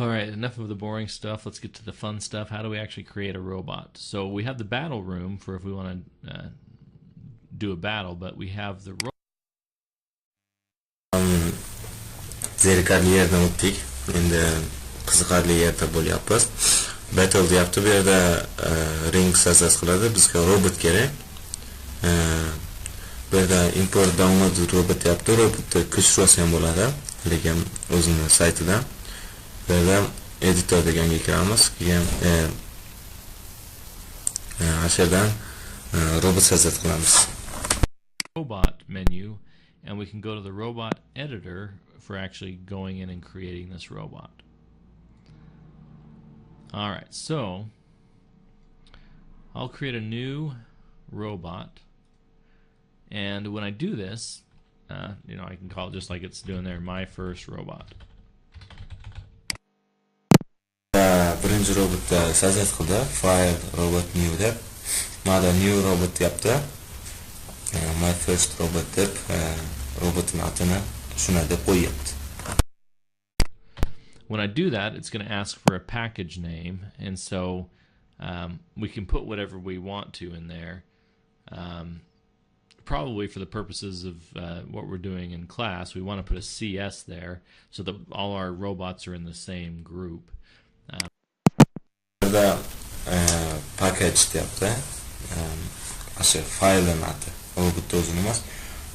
Alright, enough of the boring stuff. Let's get to the fun stuff. How do we actually create a robot? So we have the battle room for if we want to do a battle, but we have the Zerikarli yerdan o'tdik. Endi qiziqarli yerda bo'lyapmiz. Battle deyapti. Bu yerda ring sazas qiladi. Bizga robot kerak. Bu yerda import download robot deyapti. Robotni ko'chirsa ham bo'ladi, lekin o'zini saytida. Bu yerda editor deganga kiramiz. Keyin ashirdan robot sazat qilamiz. Robot menu, and we can go to the robot editor for actually going in and creating this robot. Alright, so I'll create a new robot, and when I do this, I can call it just like it's doing there, my first robot. Birinchi robotda sazat qildi, file robot new deb. Mana new robot deyapti. My first robot deb robotning atini shuna deb qo'yibdi. When I do that, it's going to ask for a package name, and so we can put whatever we want to in there. Probably for the purposes of what we're doing in class, we want to put a CS there so that all our robots are in the same group. The package deyapti. Asha file'ning ati. Robot o'zini emas.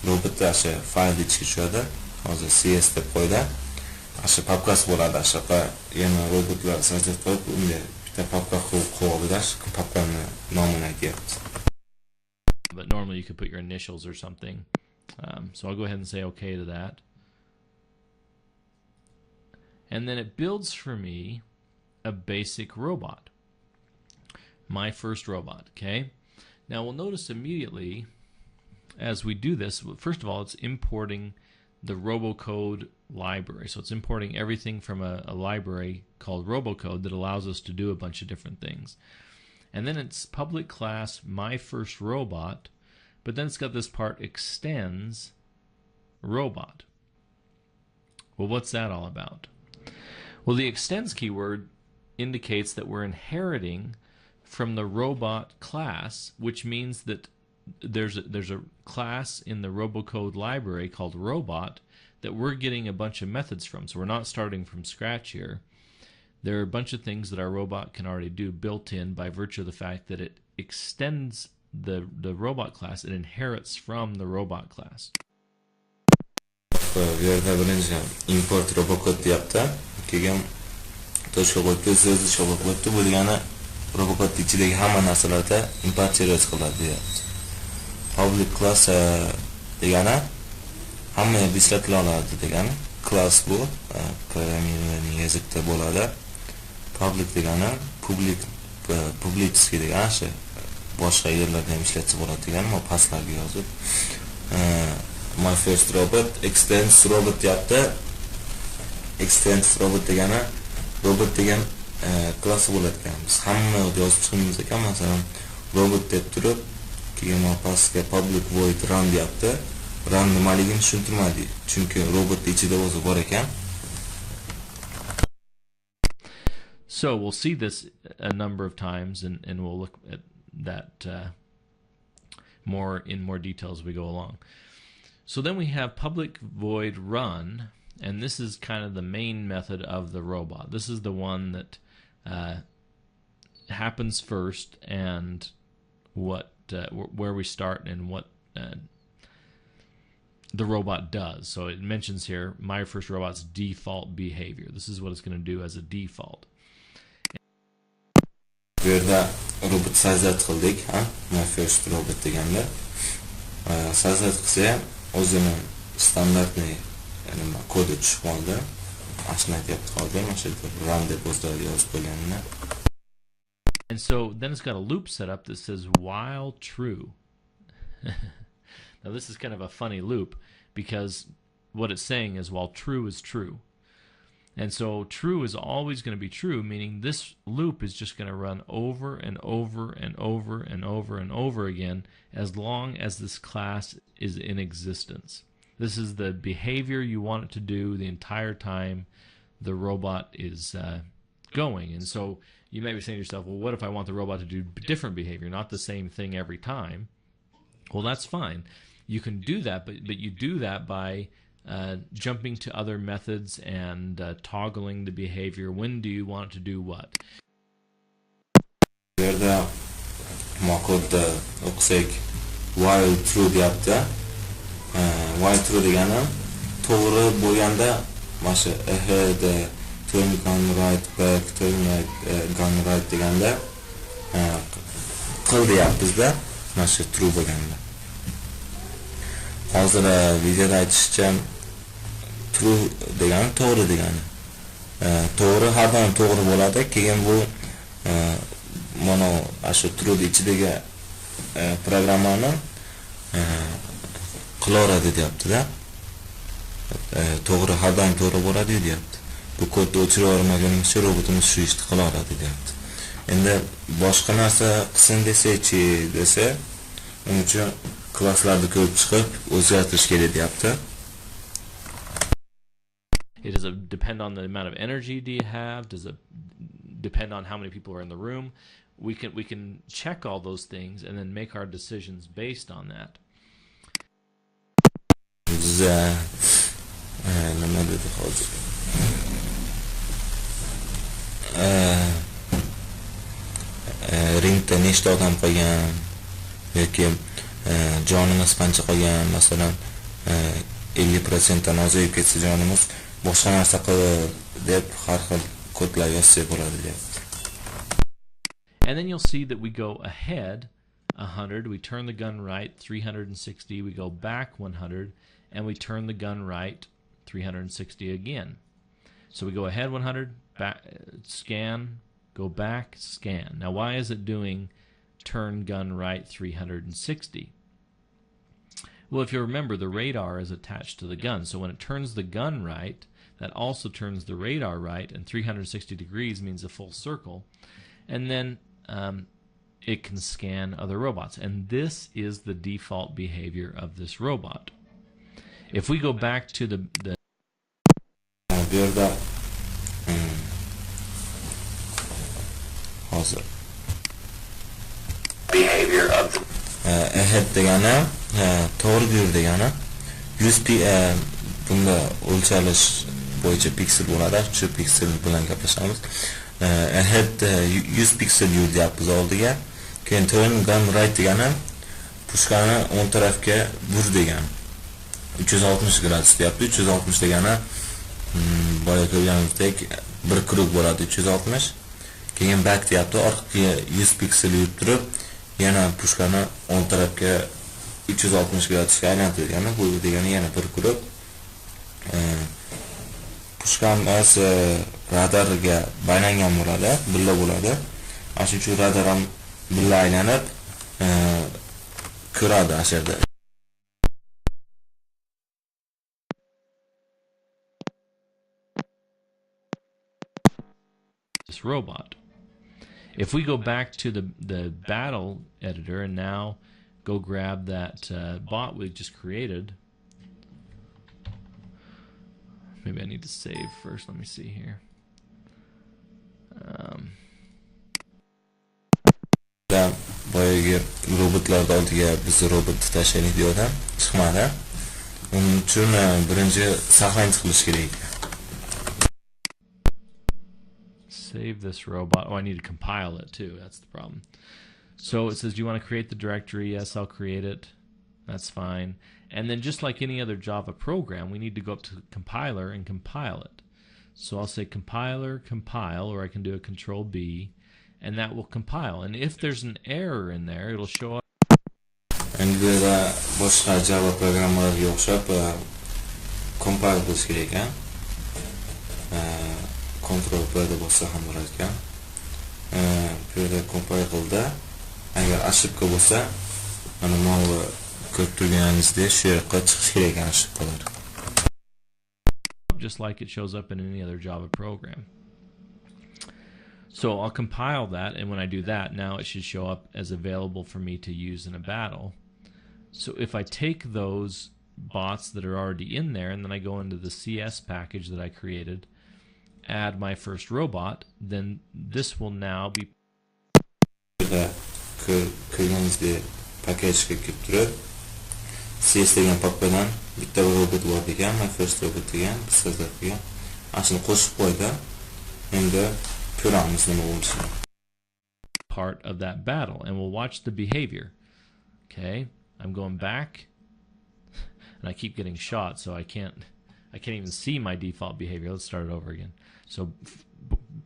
Robotda asha file ichiga tushadi. Hozir CS deb qo'ydi. Asha papkasi bo'ladi. Ashaqa yana robotlar sajdat qo'yib, unga bitta papka qo'yadi. Papkani nomini aytyapti. But normally you could put your initials or something. So I'll go ahead and say OK to that. And then it builds for me a basic robot. My first robot, okay? Now we'll notice immediately as we do this, first of all, it's importing the robocode library. So it's importing everything from a library called robocode that allows us to do a bunch of different things. And then it's public class my first robot, but then it's got this part extends robot. Well, what's that all about? Well, the extends keyword indicates that we're inheriting from the robot class, which means that there's a class in the robocode library called robot that we're getting a bunch of methods from. So we're not starting from scratch here. There are a bunch of things that our robot can already do built in by virtue of the fact that it extends the robot class. It inherits from the robot class. Import robocode deyapti. Keyin toshqa qo'yibdi, so'zni cho'qib qo'yibdi. Bu degani robocode ichidagi hamma narsalarda import qiladi deyapti. Public class degani hamma yerda ishlatila oladi degani. Class bu programming yozikda bo'ladi. Public degani publicskiy degani shu boshqa yerlarda ham ishlatsa bo'ladi degani. Men pastlarga yozib my first robot extends robot deyapti. Extends robot degani robot degan klassi bo'ladi ekan. Biz hamma yozib chiqamiz ekan, masalan robot deb turib, keyin pastga public void run deyapti. Run nimaligini tushuntirmadi, chunki robot ichida o'zi bor ekan. So we'll see this a number of times, and we'll look at that in more detail as we go along. So then we have public void run, and this is kind of the main method of the robot. This is the one that happens first, and where we start and what the robot does. So it mentions here my first robot's default behavior. This is what it's going to do as a default. Bu yerda robot sazat qildik, my first robot deganda. Sazat qilsa ham o'zini standartni kodi tushib qoldi. Ashuni aytyapti hozir, mana shu yerda run deb o'zida yozib qo'yganini. And so then it's got a loop set up that says while true. Now this is kind of a funny loop because what it's saying is while true is true. And so true is always going to be true, meaning this loop is just going to run over and over and over and over and over again as long as this class is in existence. This is the behavior you want it to do the entire time the robot is going. And so you may be saying to yourself, well, what if I want the robot to do different behavior, not the same thing every time? Well, that's fine. You can do that, but you do that by jumping to other methods and toggling the behavior. When do you want it to do what? Bu yerda kodda o'qisak while true deyapti. While true degani to'g'ri bo'lganda mana shu ahead, turn gone right, back, turn right, gone right deganda qil deyapmizda, mana shu true bo'lganda. Hozir videoda aytishcha true degani to'g'ri degani. To'g'ri har doim to'g'ri bo'ladi. Keyin bu mana shu true ichidagi programmani qilaveradi deyapti-da. To'g'ri har doim to'g'ri bo'ladi deyapti. Bu kodni o'chirib yubormagunimizcha robotimiz shu ishni qilaveradi deyapti. Endi boshqa narsa qilsin desak-chi desa, uning uchun klasslarni ko'rib chiqib o'zgartirish kerak deyapti. Does it depend on the amount of energy do you have? Does it depend on how many people are in the room? We can check all those things and then make our decisions based on that. Nima dedi hozir? Ringda nechta odam qolgan yoki jonimiz qancha qolgan, masalan 50% dan ozayib ketsa jonimiz, boshqa narsa qilib deb har xil kodlar yozsak bo'ladi deyapti. And then you'll see that we go ahead 100, we turn the gun right 360, we go back 100, and we turn the gun right 360 again. So we go ahead 100, back, scan, go back, scan. Now why is it doing turn gun right 360? Well, if you remember, the radar is attached to the gun, so when it turns the gun right, that also turns the radar right, and 360 degrees means a full circle, and then it can scan other robots. And this is the default behavior of this robot. If we go back to the behavior of the ahead degani to'g'ri buyur degani 100 bunda o'lchalish bo'yicha piksel bo'ladi. Shu piksel bilan gaplashamiz. Ahead 100 piksel yur deyapmiz oldiga. Keyin turn gun right degani pushkani o'ng tarafga bur degani. 360 gradus deyapti. 360 degani boya ko'rganimizdek bir krug bo'ladi 360. Keyin back deyapti. Orqaga 100 piksel yurib turib, yana pushkani o'ng tarafga 360 gradusga aylantirgani, bu degani yana bir krug. Pushkamiz radarga baylangan bo'ladi, billa bo'ladi. Ana shu uchun radar ham billa aylanib ko'radi asharda. This robot. If we go back to the battle editor and now go grab that bot we just created. Maybe I need to save first. Let me see here. Boyagi robotlar oldiga biz robotni tashlaylik deyapti. Chiqmadi. Uning uchun birinchi saqlanch qilish kerak. Save this robot. Oh, I need to compile it too. That's the problem. So it says, do you want to create the directory? Yes, I'll create it. That's fine. And then just like any other Java program, we need to go up to the compiler and compile it. So I'll say compiler, compile, or I can do a control B, and that will compile. And if there's an error in there, it'll show up. And boshqa Java programmalarga o'xshab compile qilish kerak ekan. Control B deb bo'lsa ham bo'lar ekan. Bu yerda compile qildi. Agar ошибка bo'lsa, mana bu ko'rib turganingizdek shu yoqqa chiqish kerak ekan ошибкалар. Just like it shows up in any other Java program. So I'll compile that, and when I do that, now it should show up as available for me to use in a battle. So if I take those bots that are already in there, and then I go into the CS package that I created, add my first robot, then this will now be ko'rganingizdek paketga kirib turib, CS degan papkadan bitta robot bor ekan, my first robot degan, sizlar degan. Ashuni qo'shib qo'ydi. Endi ko'ramiz nima bo'lishini. Part of that battle, and we'll watch the behavior. Okay, I'm going back, and I keep getting shot, so I can't even see my default behavior. Let's start it over again. So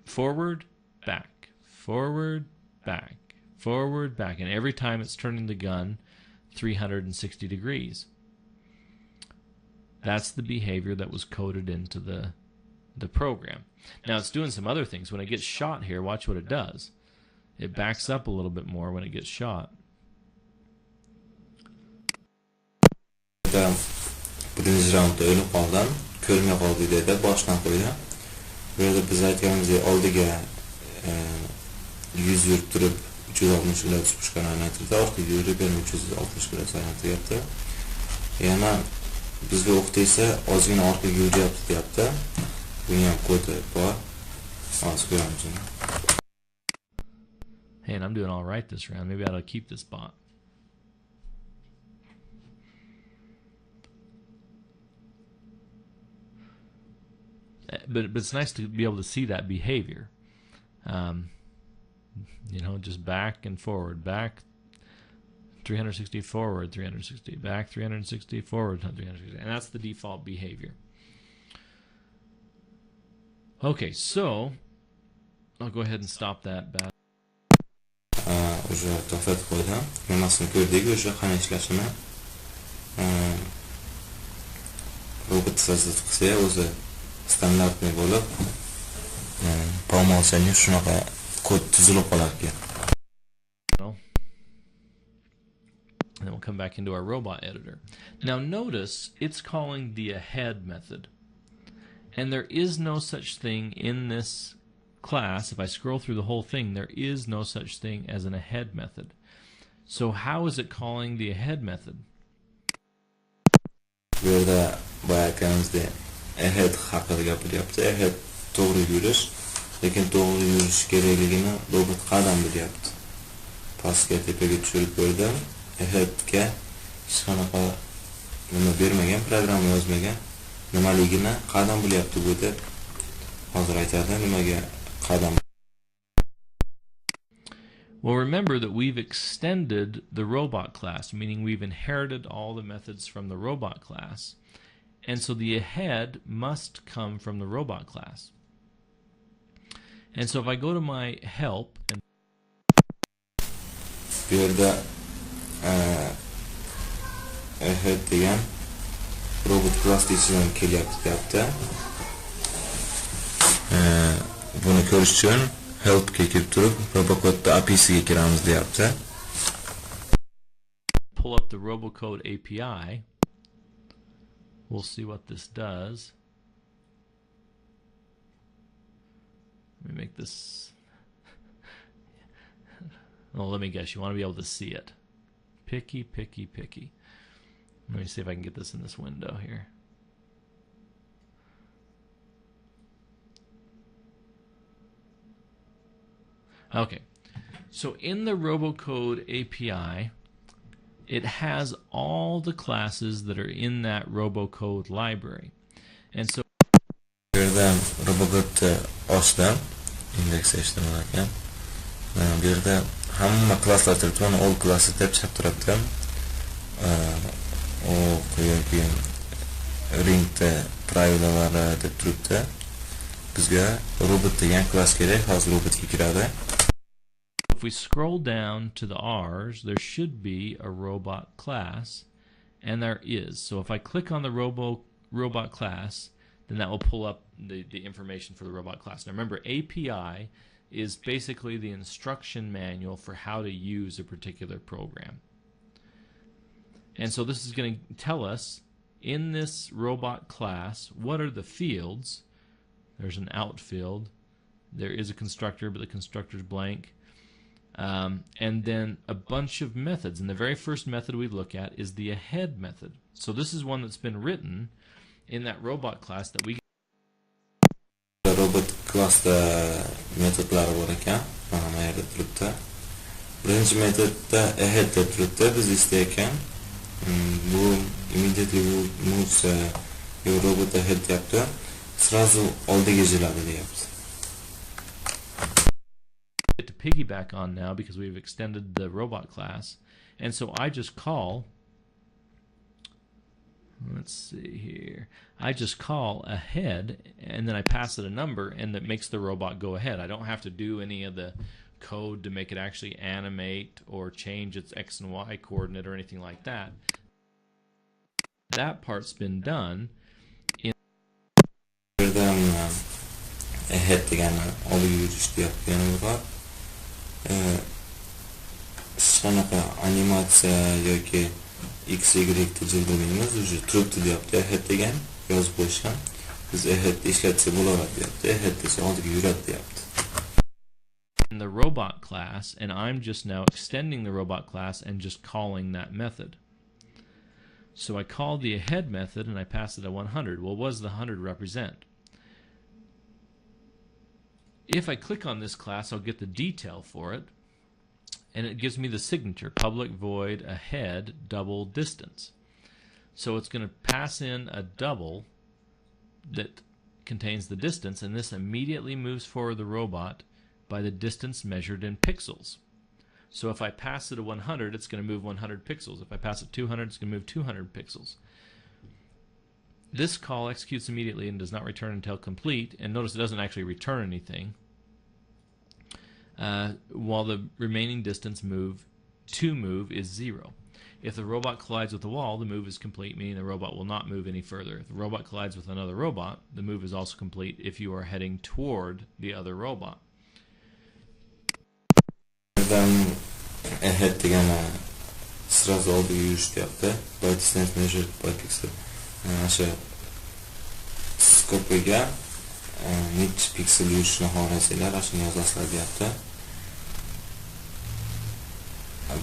forward, back, forward, back, forward, back, and every time it's turning the gun 360 degrees. That's the behavior that was coded into the program. Now it's doing some other things. When it gets shot here, watch what it does. It backs up a little bit more when it gets shot. Birinchi raundda o'lib qoldim, ko'rmay qoldi dedi, boshdan qo'ydi. Bu yerda biz aytganimizdek oldiga 100 yurib turib 360 gradus pushkani aylantirdi, orqaga yurib yana 360 gradus aylantiryapti. Yana bizga o'qitsa ozgina orqaga yuryapti deyapti. Buni ham kodi bor. Hozir ko'ramiz uni. Hey, and I'm doing all right this round. Maybe I ought to keep this bot. But it's nice to be able to see that behavior. You know, just back and forward, back 360, forward 360, back 360, forward 360, and that's the default behavior. Okay, so I'll go ahead and stop that battle. Уже to'xtatib qo'ydim. Nimasini ko'rdik, уже qanday ishlashini. Robot sizga qilsa o'zi standartni bo'lib, bo'lmasa shunaqa kod tuzilib qolar ekan. And then we'll come back into our robot editor. Now notice it's calling the ahead method. And there is no such thing in this class. If I scroll through the whole thing, there is no such thing as an ahead method. So how is it calling the ahead method? Burada bayaqamizda ahead haqida gapiryapti. Ahead to'g'ri yurish, lekin to'g'ri yurish kerakligini robot qadam bilyapti. Pastga tepaga tushirib qo'ydim. Aheadga hech qanaqa nima bermagan, program yozmagan. Nimaligini qadam bilyapti bu deb hozir aytadi, nimaga qadam. Well, remember that we've extended the robot class, meaning we've inherited all the methods from the robot class. And so the ahead must come from the robot class. And so if I go to my help and burada ahead degan robot class ichidan kelyapti deyapti. Buni ko'rish uchun help ga kirib turib robocode API'siga kiramiz deyapti. Pull up the robocode API. We'll see what this does. Let me make this. Well, let me guess. You want to be able to see it. Picky, picky, picky. Let me see if I can get this in this window here. Okay, so in the robocode API, it has all the classes that are in that robocode library. And so burada robocode ochdim, index html ekan. Bu yerda hamma klasslar turibdi, all classes deb chap turibdi. Keyin ringda privatlari deb turibdi. Bizga robot degan klass kerak, hozir robotga kiradi. If we scroll down to the R's, there should be a robot class, and there is. So if I click on the robot class, then that will pull up the information for the robot class. Now remember, API is basically the instruction manual for how to use a particular program. And so this is going to tell us, in this robot class, what are the fields. There's an out field. There is a constructor, but the constructor is blank. And then a bunch of methods. And the very first method we look at is the ahead method. So this is one that's been written in that robot class that we robot klassda metodlari bor ekan. Mana bu yerda turibdi. Birinchi metodda ahead deb turibdi. Biz istayotgan bu immediately moves your robot ahead deyapti. Сразу oldiga jiladi deyapti. To piggyback on now because we've extended the robot class, and so I just call, let's see here, I just call ahead and then I pass it a number and that makes the robot go ahead. I don't have to do any of the code to make it actually animate or change its X and Y coordinate or anything like that. That part's been done. Ahead degani oldiga yurish deyapti yana bir bor. Shanaqa animatsiya yoki x y da jildirmaymiz, уже turibdi deyapti. Ahead degan yozib qo'yishgan. Biz ahead ishlatsa bo'laveradi deyapti. Ahead desa oldiga yuradi deyapti. In the robot class, and I'm just now extending the robot class and just calling that method. So I called the ahead method and I passed it a 100. Well, what does the 100 represent? If I click on this class, I'll get the detail for it, and it gives me the signature, public void ahead double distance. So it's going to pass in a double that contains the distance, and this immediately moves forward the robot by the distance measured in pixels. So if I pass it a 100, it's going to move 100 pixels. If I pass it 200, it's going to move 200 pixels. This call executes immediately and does not return until complete, and notice it doesn't actually return anything, while the remaining distance to move is 0. If the robot collides with the wall, the move is complete, meaning the robot will not move any further. If the robot collides with another robot, the move is also complete if you are heading toward the other robot. Ahead degani сразу oldiga yurish deyapti. By distance measured by pixel. O'sha skopiga necha piksel yurishni xohlasanglar, shuni yozasizlar deyapti.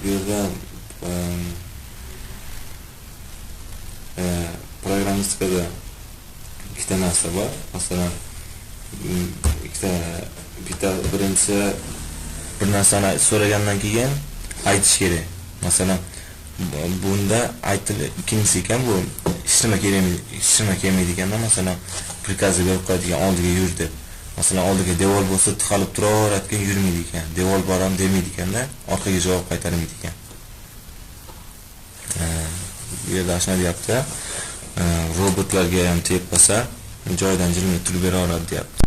Bu yerda programmistikada ikkita narsa bor. Masalan, birinchisi bir narsani so'ragandan keyin aytish kerak. Masalan, bunda ikkinchisi ekan bu ishtima kelmaydi ekanda, masalan prikazga berib qo'yadigan oldiga yur deb. Masalan oldiga devor bo'lsa tiqalib turaveradigan, yurmaydi ekan. Devor bor ham demaydi ekanda, orqaga javob qaytarmaydi ekan. Bu yerda shuna deyapti. Robotlarga ham tepasa joydan jilmay turib beraveradi deyapti.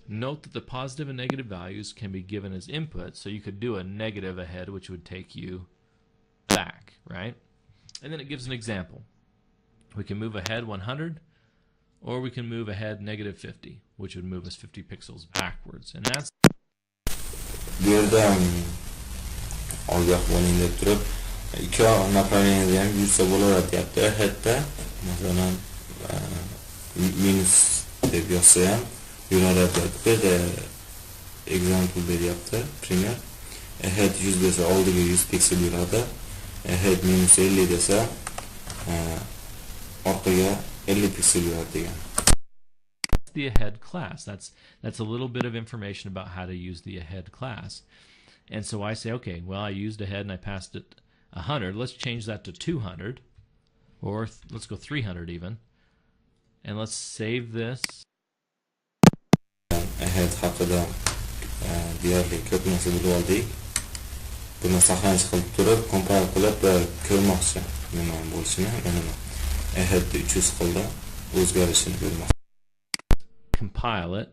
Note that the positive and negative values can be given as input, so you could do a negative ahead, which would take you back, right? And then it gives an example. We can move ahead 100, or we can move ahead negative 50, which would move us 50 pixels backwards. And that's ogoh bo'ling deb turib, ikki направленияda ham yursa bo'laveradi deyapti. Aheadda masalan minus deb yozsa ham yuraveradi deyapti. Example beryapti, пример. Ahead 100 desa oldiga 100 piksel yuradi. Ahead minus 50 desa orqaga 50 piksel yuradi degan. The ahead class. That's a little bit of information about how to use the ahead class. And so I say, okay, well, I used ahead and I passed it 100. Let's change that to 200, or let's go 300 even. And let's save this. Ahead haqida deyarli ko'p narsa bilib oldik. Buni saqlanish qilib turib, compile qilib ko'rmoqchi nima bo'lishini, mana ahead 300 qildi, o'zgarishini ko'rmoqchi. Compile it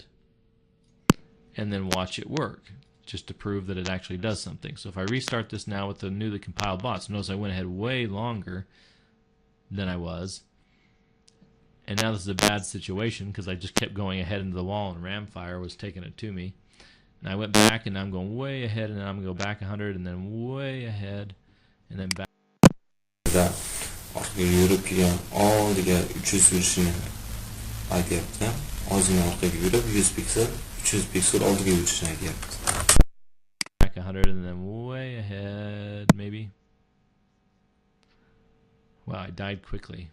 and then watch it work, just to prove that it actually does something. So if I restart this now with the newly compiled bots, notice I went ahead way longer than I was. And now this is a bad situation because I just kept going ahead into the wall and Ramfire was taking it to me. And I went back and now I'm going way ahead, and then I'm going to go back 100 and then way ahead and then back. Orqaga yurib kelgan oldiga 300 yurishini aytyapti. Ozgina orqaga yurib 100 piksel, 300 piksel oldiga yurishini aytyapti. Back 100 and then way ahead, maybe. Wow, I died quickly.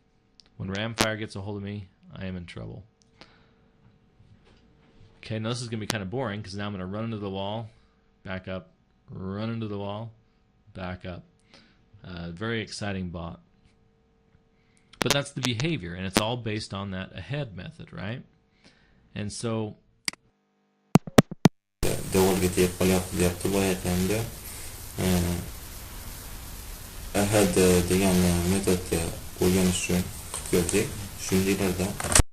When Ramfire gets a hold of me, I am in trouble. Okay, now this is going to be kind of boring because now I'm going to run into the wall, back up, run into the wall, back up. Very exciting bot. But that's the behavior, and it's all based on that ahead method, right? And so ahead degan metodga o'rganish uchun qilib ko'rdik. Shundaylarda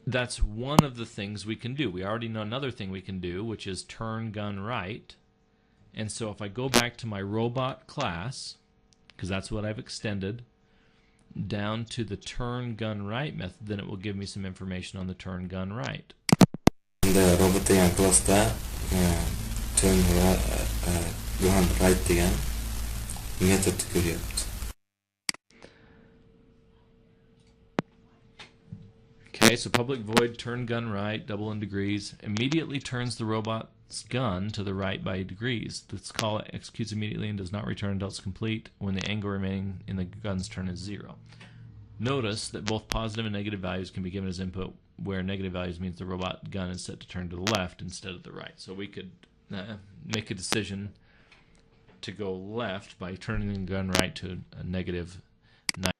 that's one of the things we can do. We already know another thing we can do, which is turn gun right. And so if I go back to my robot class, because that's what I've extended, down to the turn gun right method, then it will give me some information on the turn gun right. The robot degan classda turn gun right degan metod ko'ryapti. Okay, so public void turn gun right, double in degrees, immediately turns the robot's gun to the right by degrees. This call executes immediately and does not return until it's complete when the angle remaining in the gun's turn is 0. Notice that both positive and negative values can be given as input, where negative values means the robot gun is set to turn to the left instead of the right. So we could make a decision to go left by turning the gun right to a negative 9.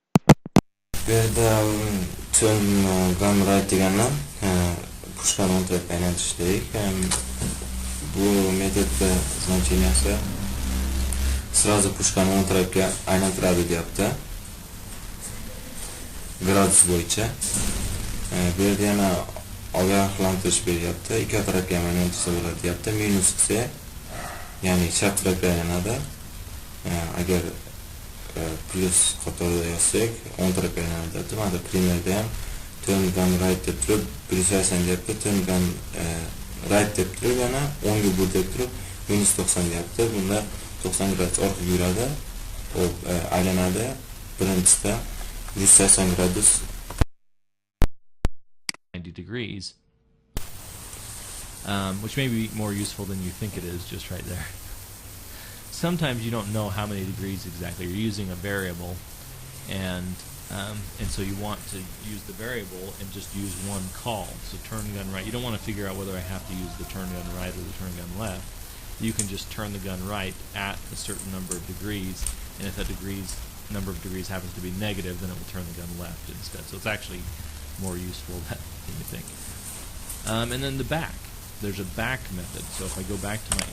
Bu yerda turn gun right deganni pushkani o'ng tarafga aylantirishlik. Bu metodda значенияsi сразу pushkani o'ng tarafga aylantiradi deyapti. Gradus bo'yicha. Bu yerda yana ogohlantirish beryapti. Ikki tarafga ham aylantirsa bo'ladi deyapti. Minus qilsa, ya'ni chap tarafga aylanadi. Agar plus qatorida yozsak, o'ng tarafga aylanadi. Mana bu primerda ham turn gun right deb turib, precise deyapti. Turn gun right deb turib, yana 10 ga bur deb turib, minus 90 deyapti. Bunda 90 gradus orqaga yuradi, aylanadi. Birinchisida 180 gradus 90 degrees, which may be more useful than you think it is just right there. Sometimes you don't know how many degrees exactly. You're using a variable, and so you want to use the variable and just use one call. So turn gun right. You don't want to figure out whether I have to use the turn gun right or the turn gun left. You can just turn the gun right at a certain number of degrees, and if that number of degrees happens to be negative, then it will turn the gun left instead. So it's actually more useful than you think. And then the back. There's a back method. So if I go back to my...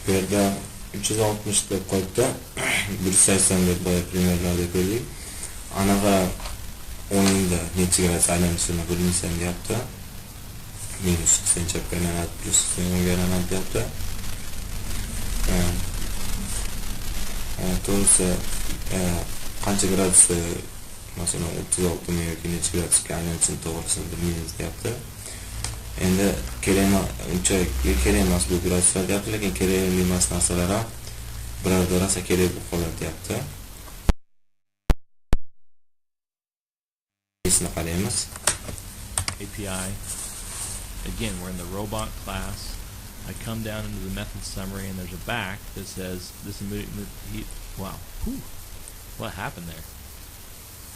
Bu yerda 360 deb qo'yibdi. 180 deb primerlarda ko'rdik. Anaqa o'yinda necha gradus aylanishini bilmaysan deyapti. Minus 80 chapga aylanadi, plus 80 o'ngga aylanadi deyapti. To'g'risi qancha gradus, masalan 36 mi yoki necha gradusga aylanishini to'g'risini bilmaymiz deyapti. Endi kerak emas bu graduslar deyapti, lekin kerakli emas narsalar ham birorta rosa kerak bo'lib qoladi deyapti. Isini qaraymiz. API. Again, we're in the robot class. I come down into the method summary, and there's a back that says this immediately. Wow, whew, what happened there?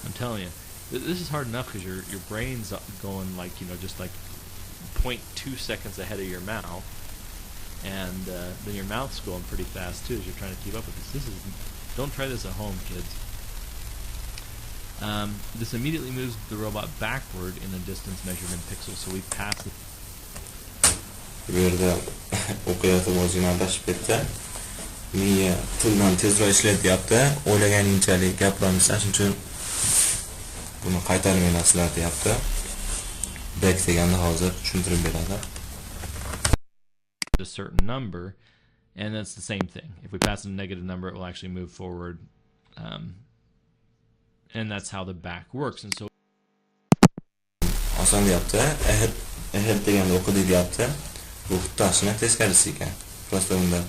I'm telling you, this is hard enough because your brain's going like, just like 0.2 seconds ahead of your mouth, and then your mouth's going pretty fast too as you're trying to keep up with this. Don't try this at home, kids. This immediately moves the robot backward in a distance measured in pixels, so we pass the... Bu yerda o'qiyotib o'zini adashib ketdi. Miya puldan tezroq ishlaydi deyapti. O'ylaganingchalik gapirmaysan, shuning uchun buni qaytarmayapsizlar deyapti. Back deganda hozir tushuntirib beradi. A certain number, and that's the same thing. If we pass a negative number, it will actually move forward, and that's how the back works. And so oson deyapti. Ahead deganda o'qidi deyapti. Bu xuddi teskarisi ekan. Prosta unda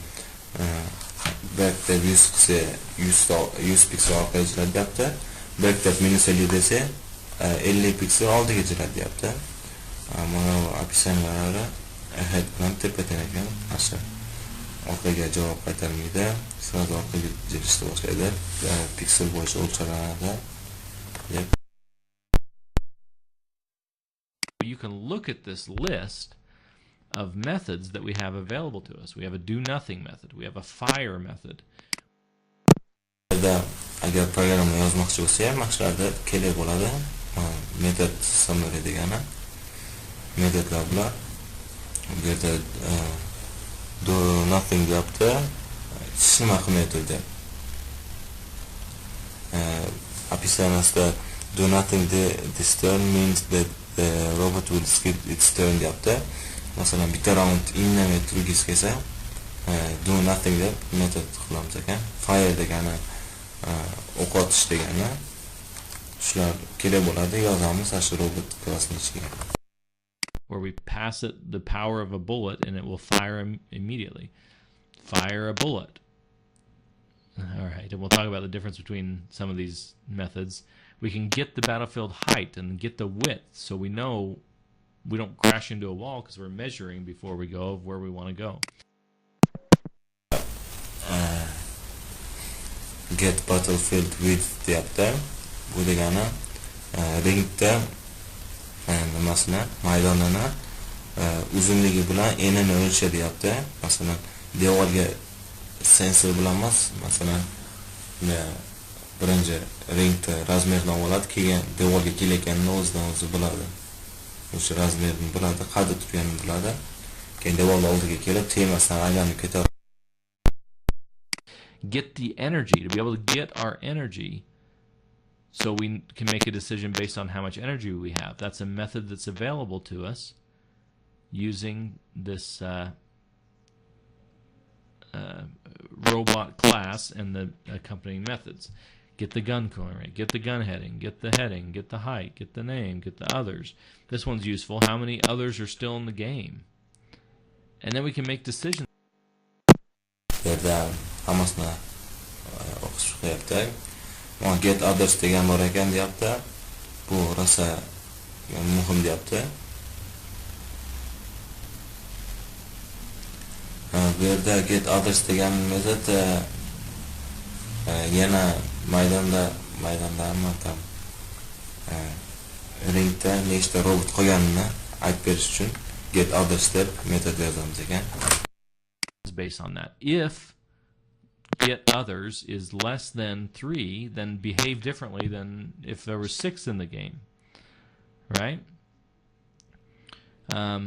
back deb 100 qilsa 100 piksel orqaga jiradi deyapti. Back deb minus 50 desa 50 piksel oldiga jiradi deyapti. Mana bu opisiyalar ahead bilan tepatan ekan. Asha orqaga javob qaytarmaydi. Sirada orqaga jirishni boshlaydi. Piksel bo'yicha o'lchanadi. you can look at this list of methods that we have available to us. We have a do nothing method. We have a fire method. Agar programma yozmoqchi bo'lsa ham maqsadda kerak bo'ladi. Metod summary degani metodlar bular. Bu yerda do nothing deyapti. Nima qilmaydi deb. Описаниесida do nothing this turn means that the robot will skip its turn deyapti. Masalan bitta round indamay turgis kelsa do nothing deb metod qilamiz ekan. Fire degani o'q otish degani. Shular kerak bo'ladi, yozamiz shu robot klassining ichiga. Where we pass it the power of a bullet and it will fire immediately. Fire a bullet. All right, and we'll talk about the difference between some of these methods. We can get the battlefield height and get the width, so we know we don't crash into a wall because we're measuring before we go of where we want to go. Get battlefield width deyapti. Bu degani ringda nimasini, maydonini uzunligi bilan enini o'lcha deyapti. Masalan, devorga sensor bilan emas, masalan, birinchi ringda razmerni oladi, keyin devorga kelayotganini o'zidan o'zi biladi. O'sha razmerni biladi, qadri turganini biladi. Keyin devorning oldiga kelib, temasdan aylanib ketadi. Get the energy, to be able to get our energy so we can make a decision based on how much energy we have. That's a method that's available to us using this robot class and the accompanying methods. Get the gun coin rate, get the gun heading, get the height, get the name, get the others. This one's useful. How many others are still in the game? And then we can make decisions. Hammasini o'qish qilyapti. Get others degan bor ekan deyapti. Bu rosa muhim deyapti. Bu yerda get others degan metod yana maydonda ham ringda nechta robot qolganini aytib berish uchun get others deb metod yozamiz ekan. Based on that. If get others is less than 3, then behave differently than if there were 6 in the game, right? A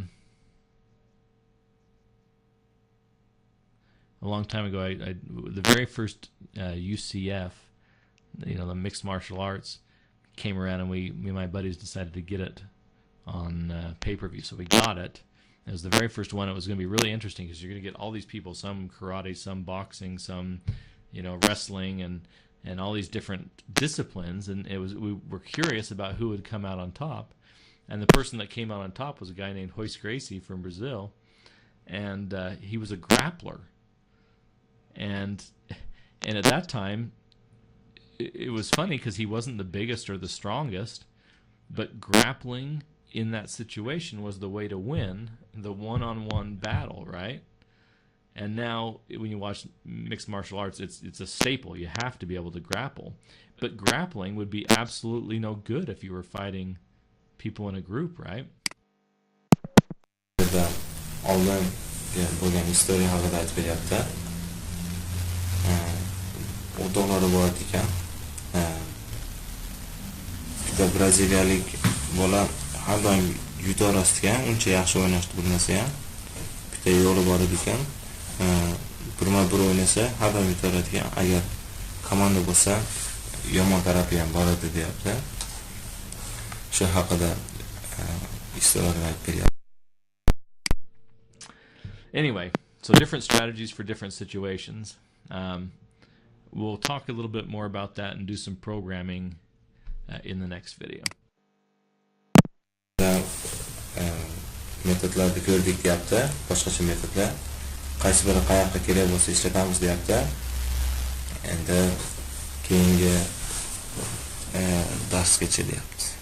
long time ago, the very first UCF, the mixed martial arts, came around, and me and my buddies decided to get it on pay-per-view. So we got it. It was the very first one. It was going to be really interesting because you're going to get all these people, some karate, some boxing, some, wrestling, and all these different disciplines. And we were curious about who would come out on top. And the person that came out on top was a guy named Royce Gracie from Brazil, and he was a grappler. And at that time, it was funny because he wasn't the biggest or the strongest, but grappling in that situation was the way to win the one-on-one battle, right? And now when you watch mixed martial arts, it's a staple. You have to be able to grapple. But grappling would be absolutely no good if you were fighting people in a group, right? Oldin bo'lgan historiya haqida aytib beryapti. O'rtoqlari bor ekan. Bitta braziliyalik bola har doim yuta olasiz ekan, uncha yaxshi o'ynashni bilmasa ham bitta yo'li bor ekan. Birma-bir o'ynasa har doim yuta oladigan, agar komanda bo'lsa yomon tarafi ham bor edi deyapti. Shu haqida historiyalar aytib beryapti. Anyway, so different strategies for different situations. We'll talk a little bit more about that and do some programming in the next video. Metodlarni ko'rdik deyapti, boshqacha metodlar. Qaysi biri qayoqqa kerak bo'lsa ishlatamiz deyapti. Endi keyingi darsgacha deyapti.